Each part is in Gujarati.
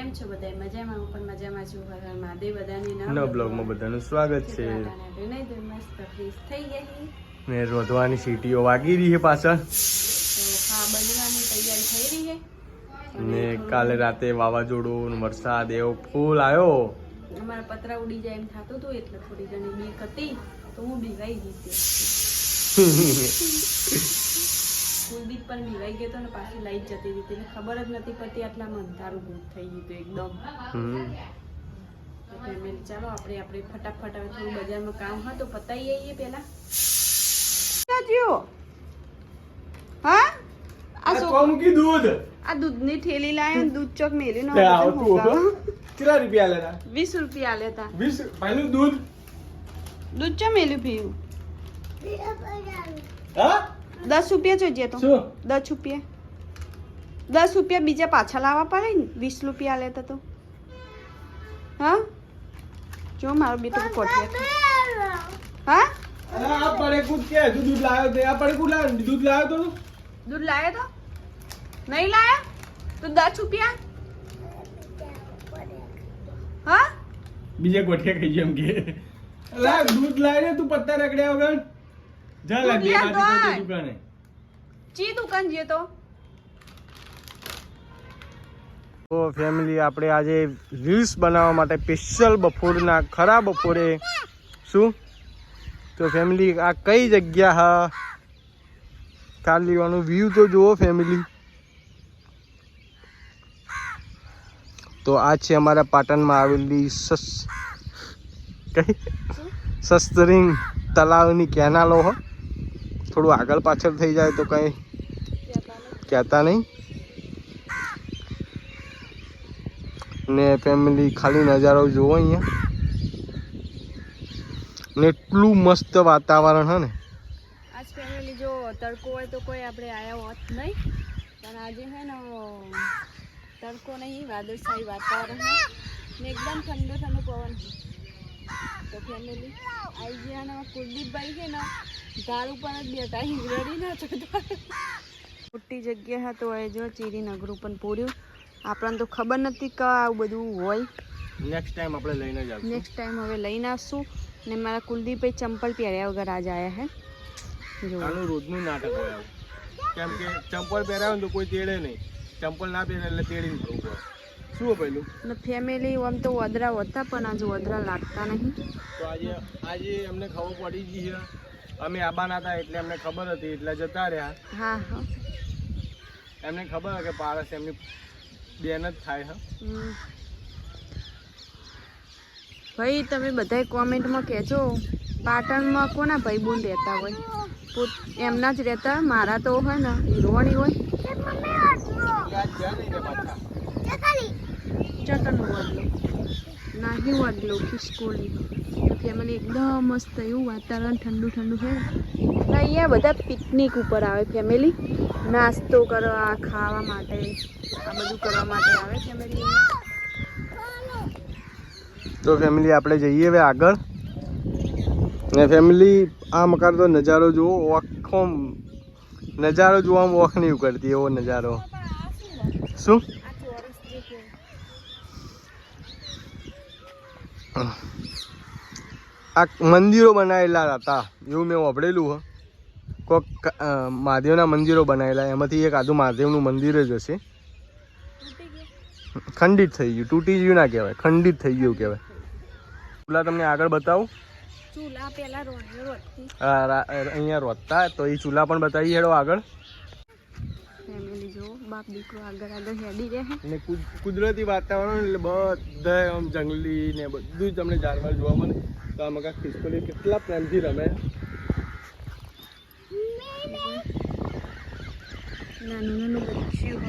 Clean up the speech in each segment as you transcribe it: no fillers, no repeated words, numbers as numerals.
કેમ છો બધા મજામાં? હું પણ મજામાં છું. હર હર મહાદેવ. બધાને નવા બ્લોગમાં બધાનું સ્વાગત છે. મસ્ત ફ્રેશ થઈ ગઈ ને રોધવાની સીટીઓ વાગી રહી છે પાછળ. તો હા, બનવાની તૈયારી થઈ રહી છે. ને કાલે રાતે વાવાઝોડું વરસાદ એવો ફૂલ આવ્યો. અમારા પતરા ઉડી જાય એમ થતું હતું, એટલે થોડી ઘણી બીક હતી તો હું ભીવાઈ ગઈ હતી. કુલદીપ પણ ભીવાઈ ગયો હતો ને પાછી લાઈટ જતી હતી, એટલે ખબર જ નથી પડતી. આટલામાં અંધારું ભૂત થઈ ગયું હતું એકદમ. ચાલો આપણે ફટાફટ હવે થોડું બજારમાં કામ હોય તો પતાવી આવીએ પેલા. હા, આ દૂધની થેલી લાવ્યો ને દૂધ ચોક મેલી નો કેટલા રૂપિયા લેતા? 20 રૂપિયા લેતા. 20 પહેલું દૂધ ચો મેલ્યું પીવું. હા, 10 રૂપિયા જોઈએ તો. શું 10 રૂપિયા? 10 રૂપિયા બીજા પાછા લાવવા પડે ને. 20 રૂપિયા લેતા તો. હા, જો મારો બેટો કોઠિયા. હા, આ પડે કુદ કે દૂધ લાવ્યો તે આ પડે કુદ લાવ્યો દૂધ લાવ્યો તો દૂધ લાવ્યો તો નહીં લાયા તો 10 રૂપિયા. હા, બીજે ગોઠિયા ખાઈ જેમ કે લા દૂધ લાવીને તું પત્તા રગડ્યા વગર જા લા બે બાજુ દુકાને ચી દુકાન જે તો. તો ફેમિલી આપણે આજે રીલ્સ બનાવવા માટે સ્પેશિયલ બપોરના ખરા બપોરે શું તો ફેમિલી આ કઈ જગ્યા હા કાલીવાનું વ્યૂ તો જુઓ ફેમિલી. તો આ છે અમારા પાટણમાં આવેલી સસ્તરીંગ તલાવની કેનાલો હો. થોડું આગળ પાછળ થઈ જાય તો કંઈ કહેતા નહીં. ને ફેમિલી ખાલી નજારો જુઓ અહીંયા ને એટલું મસ્ત વાતાવરણ હે ને. આજ ફેમિલી જો તડકો હોય તો કોઈ આપણે આયા હોત નહીં, પણ આજે હે ને તડકો નહીં, વાદળછાઈ વાતાવરણ ને એકદમ ઠંડો ઠંડો પવન. તો ફેમિલી આવી ગયા ને કુલદીપભાઈ છે ને ઝાડ ઉપર જ બેઠા રડી ના ચડતા. મોટી જગ્યા હા તો એ જો ચીરી નગરું પણ પૂર્યું. આપણને તો ખબર નથી કે આવું બધું હોય. નેક્સ્ટ ટાઈમ આપણે લઈને જ આવશું. નેક્સ્ટ ટાઈમ હવે લઈને આવશું. ને મારા કુલદીપભાઈ ચંપલ પહેર્યા વગર આજ આવ્યા હે. જો આનું રોજનું નાટક હોય આવું, કેમ કે ચંપલ પહેરાવે ને તો કોઈ તેડે નહીં, ચંપલ ના પહેરે એટલે તેડીને ફરવું પડે. શું પેલું ને ફેમિલી આમ તો વદરા હતા પણ આજે વદરા લાગતા નહીં. તો આજે અમને ખબર પડી ગઈ છે. અમે આબાના હતા એટલે અમને ખબર હતી એટલે જતા રહ્યા. હા હા, એમને ખબર કે પારસ એમની બેન જ થાય. હા ભાઈ તમે બધા કોમેન્ટમાં કહેજો પાટણમાં કોના ભાઈ બોન રહેતા હોય. એમના જ રહેતા. મારા તો હોય ને હીરોવાણી હોય. ચટન વાગલો નાહી વાગલો ખિસકોલી. ફેમિલી એકદમ મસ્ત એવું વાતાવરણ ઠંડુ ઠંડુ છે. અહીંયા બધા પિકનિક ઉપર આવે ફેમિલી, નાસ્તો કરવા ખાવા માટે આ બધું કરવા માટે આવે ફેમિલી. તો ફેમિલી આપણે જઈએ હવે આગળ. ને ફેમિલી આ મકાન તો નજારો જુઓ, આખો નજારો જોવામાં વોખ નહીં ઉકળતી એવો નજારો. શું આ મંદિરો બનાવેલા હતા એવું મેં વાપરેલું હ. કોઈક મહાદેવના મંદિરો બનાવેલા, એમાંથી એક આદુ મહાદેવનું મંદિર જ હશે. ખંડિત થઈ ગયું, તૂટી ગયું ના કહેવાય, ખંડિત થઈ ગયું કહેવાય. ચૂલા તમને આગળ બતાવું. ચૂલા પેલા અહીંયા રોધતા તો એ ચૂલા પણ બતાવી હેડો આગળ. ફેમિલી જો બાપ દીકરો આગળ આગળ હેડી રહે. ને કુદરતી વાતાવરણ એટલે બધા આમ જંગલી ને બધું જ તમને જાનવર જોવા મળે. તો આ મકા ખિસકોલી કેટલા પ્રેમથી રમે. નાનું નાનું બચ્ચું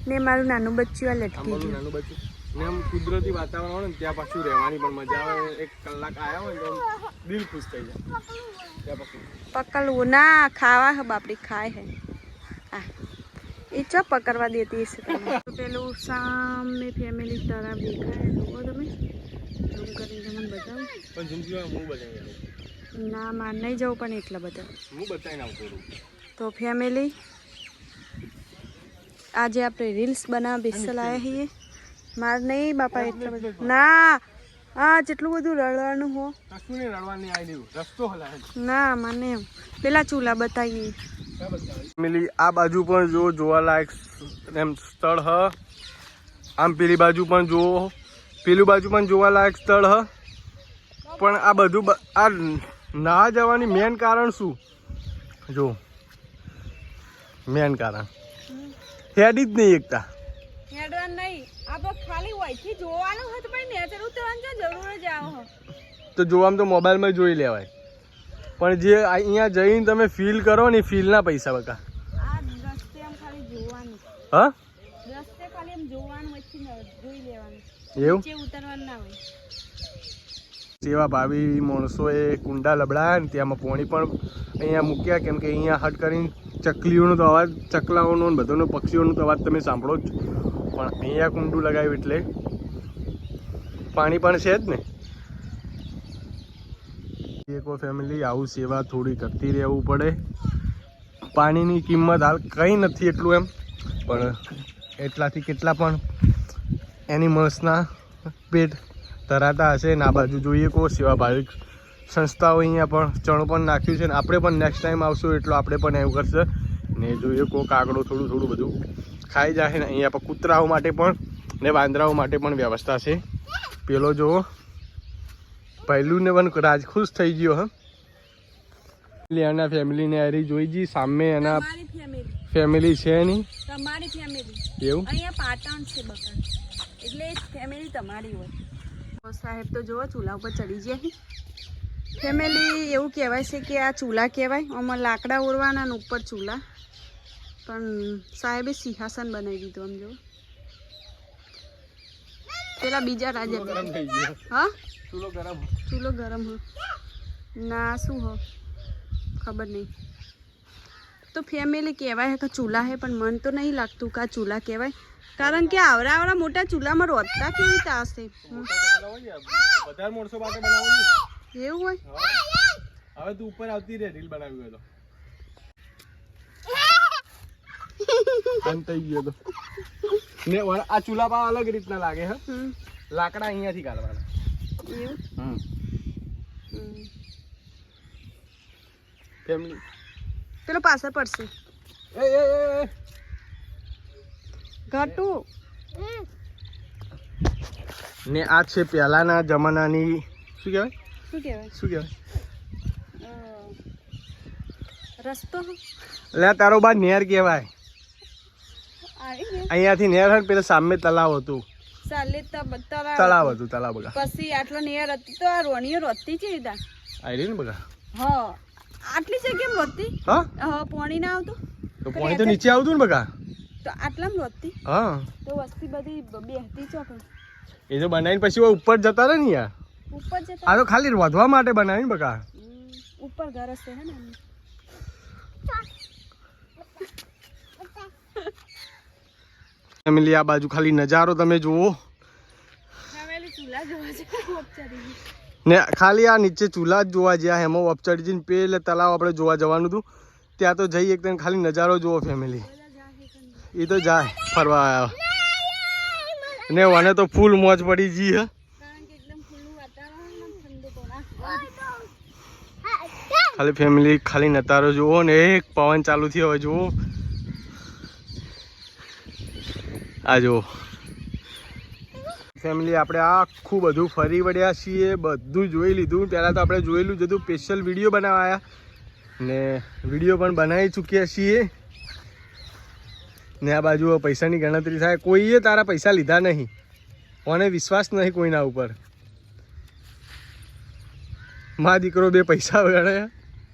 ને મારું નાનું બચ્ચું આ લટકી ગયું. નાનું બચ્ચું ને આમ કુદરતી વાતાવરણ હોય ને ત્યાં પાછું રહેવાની પણ મજા આવે. 1 કલાક આવ્યા હોય તો દિલ ખુશ થઈ જાય. ત્યાં પાછું પકડવું ના ખાવા હે બાપડી ખાય હે. આ એ ચો પકડવા દેતી હશે તમે. પેલું સામે ફેમિલી તરફ દેખાય જુઓ તમે. ઝૂમ કરીને તમને બતાવું પણ ઝૂમ હું બતાવી ના માર નહીં જવું પણ એટલા બધા હું બતાવીને આવતો રહું. તો ફેમિલી આજે આપણે રીલ્સ બનાવવા બેસલ આવ્યા છીએ માર નહીં બાપા એટલું બધું ના. હા જેટલું બધું રડવાનું હો કશું નહીં રડવાની આવી રહ્યું રસ્તો હલાય ના મને પેલા ચૂલા બતાવીએ. ફેમિલી આ બાજુ પણ જો જોવાલાયક એમ સ્થળ હ. આમ પેલી બાજુ પણ જુઓ, પેલી બાજુ પણ જોવાલાયક સ્થળ હ. પણ આ બધું આ ના જવાની મેન કારણ શું? જો મેન કારણ હેડી જ નહીં એકતા. હેડવાન નહીં આપણે ખાલી વહીથી જોવાનું હોય તો ભાઈ નેચર ઉતરવાની જરૂર જ આવો. તો જોવામાં તો મોબાઈલમાં જોઈ લેવાય, પણ જે અહીંયા જઈને તમે ફીલ કરો ને ફીલના પૈસા બકા. આ રસ્તે આમ ખાલી જોવાનું. હા રસ્તે ખાલી આમ જોવાનું વચ્ચે જોઈ લેવાનું. એવું નીચે ઉતરવાનું ના હોય. સેવા ભાવી માણસોએ કુંડા લબડાયા ને ત્યાંમાં પાણી પણ અહીંયા મૂક્યા, કેમ કે અહીંયા હટ કરીને ચકલીઓનો તો અવાજ, ચકલાઓનો ને બધાનો પક્ષીઓનો તો અવાજ તમે સાંભળો જ. પણ અહીંયા કુંડું લગાવ્યું એટલે પાણી પણ છે જ ને. એક ફેમિલી આવું સેવા થોડી કરતી રહેવું પડે. પાણીની કિંમત હાલ કંઈ નથી એટલું એમ, પણ એટલાથી કેટલા પણ એનિમલ્સના પેટ ધરાતા હશે ને. આ બાજુ જોઈએ કો સેવાભાવી સંસ્થાઓ અહીંયા પણ ચણો પણ નાખ્યું છે ને આપણે પણ નેક્સ્ટ ટાઈમ આવશું એટલો આપણે પણ એવું કરશે ને. જોઈએ કો કાગડો થોડું થોડું બધું ખાઈ જાય ને. અહીંયા પણ કૂતરાઓ માટે પણ ને વાંદરાઓ માટે પણ વ્યવસ્થા છે. પેલો જુઓ પહેલું ને પણ રાજખુશ થઈ ગયો. હ એના ફેમિલીને હારી જોઈ જી સામે એના ફેમિલી છે નહીં. તમારી ફેમિલી એવું અહીંયા પાટણ છે બકા, એટલે ફેમિલી તમારી હોય. સાહેબ તો જુઓ ચૂલા ઉપર ચડી ગયા. ફેમિલી એવું કહેવાય છે કે આ ચૂલા કહેવાય. આમાં લાકડા ઓરવાના ને ઉપર ચૂલા. પણ સાહેબે સિંહાસન બનાવી દીધું આમ જો. પેલા બીજા રાજા ગરમ થઈ ગયો. હા ચૂલો ગરમ હ ના શું હો ખબર નહીં. તો ફેમિલી કહેવાય કે ચૂલા હે, પણ મન તો નહીં લાગતું કે આ ચૂલા કહેવાય. કારણ કે આવડા મોટા ચૂલામાં રોટતા કેવી રીતે હશે? વધારે માણસો માટે બનાવવાનું એવું હોય. હવે તું ઉપર આવતી રહે, રીલ બનાવી ગયો તો થઈ ગયો તો ને. આ ચૂલા પણ અલગ રીતના લાગે. હ લાકડા અહીંયાથી કાઢવાના. એવું ફેમિલી પેલો પાછળ પડશે એ ઘટું. ને આ છે પહેલાના જમાનાની શું કહેવાય રસ્તો એટલે તારો બા નેર કહેવાય. અહીંયાથી નેર હોય પેલા સામે તલાવ હતું. તળાવ હતું તળાવ બગા. પછી આટલો નેર હતી તો આ રોણીઓ રોતી છે રીતા આવી ને બગા. હા આટલી છે કેમ રોતી? હા પાણી ના આવતું તો પાણી તો નીચે આવતું ને બગા. તો આટલામાં રોતી. હા તો વસ્તી બધી બેહતી ચોક. એ તો બનાવીને પછી ઉપર જતા રહે ને યાર. ઉપર જતા આ તો ખાલી વધવા માટે બનાવી ને બગા. ઉપર ઘર હશે હે ને. ફેમિલી આ બાજુ ખાલી નજારો તમે જુઓ ને. ખાલી આ નીચે ચૂલા જ જોવા જ્યાં એમાં વપચડી જઈને પેલે તલાવ આપણે જોવા જવાનું હતું. ત્યાં તો જઈ એકદમ ખાલી નજારો જુઓ ફેમિલી. એ તો જાય ફરવા આવ્યા ને. મને તો ફૂલ મોજ પડી જી. હે ખાલી ફેમિલી ખાલી નજારો જુઓ ને. એક પવન ચાલુ થયો હવે જુઓ. આ જુઓ ફેમિલી આપણે આખું બધું ફરી વળ્યા છીએ, બધું જોઈ લીધું. પહેલાં તો આપણે જોયેલું જ હતું. સ્પેશિયલ વિડીયો બનાવાયા ને વિડીયો પણ બનાવી ચૂક્યા છીએ. ને આ બાજુ પૈસાની ગણતરી થાય. કોઈએ તારા પૈસા લીધા નહીં, કોને વિશ્વાસ નહીં કોઈના ઉપર. મા દીકરો બે પૈસા ગણે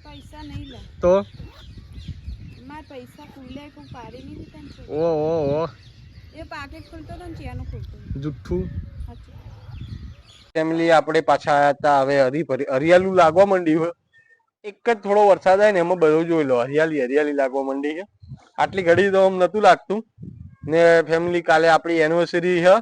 પૈસા નહીં લે તો પૈસા ખુલે કોઈ પાડી નહીં. ઓ એ પાકેટ ખોલતો હતો ને ચિયાનું ખોલતો જુઠ્ઠું. ફેમિલી આપણે પાછા આવ્યા હતા. હવે હરિયાળું લાગવા માંડ્યું. એક જ થોડો વરસાદ આવે ને એમાં બધું જોઈ લો. હરિયાળી લાગવા માંડી છે. આટલી ઘડી તો આમ નતું લાગતું ને. ફેમિલી કાલે આપણી એનિવર્સરી છે.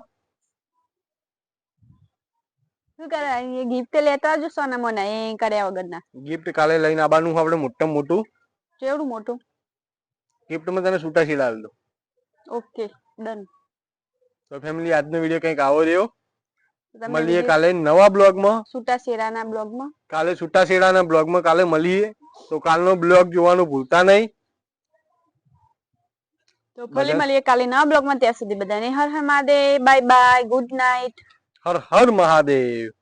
શું કરે ગિફ્ટ લેતા આવજો સોના મને એ કર્યા વગરના. ગિફ્ટ કાલે લઈને આવવાનું આપણે મોટું મોટું. કેવડું મોટું? ગિફ્ટમાં તને છૂટા છીડા આપી દો. Okay done. તો ફેમિલી આજનો વિડીયો કંઈક આવો રહ્યો. તમને મળીએ કાલે નવા બ્લોગમાં. છૂટાછેડાના બ્લોગમાં. કાલે છૂટાછેડાના બ્લોગમાં કાલે મળીએ. તો કાલનો બ્લોગ જોવાનું ભૂલતા નહીં. તો ફરી મળીએ કાલે નવા બ્લોગમાં. ત્યાં સુધી બધાને Har Har Mahadev. Bye bye. Good night. Har Har Mahadev.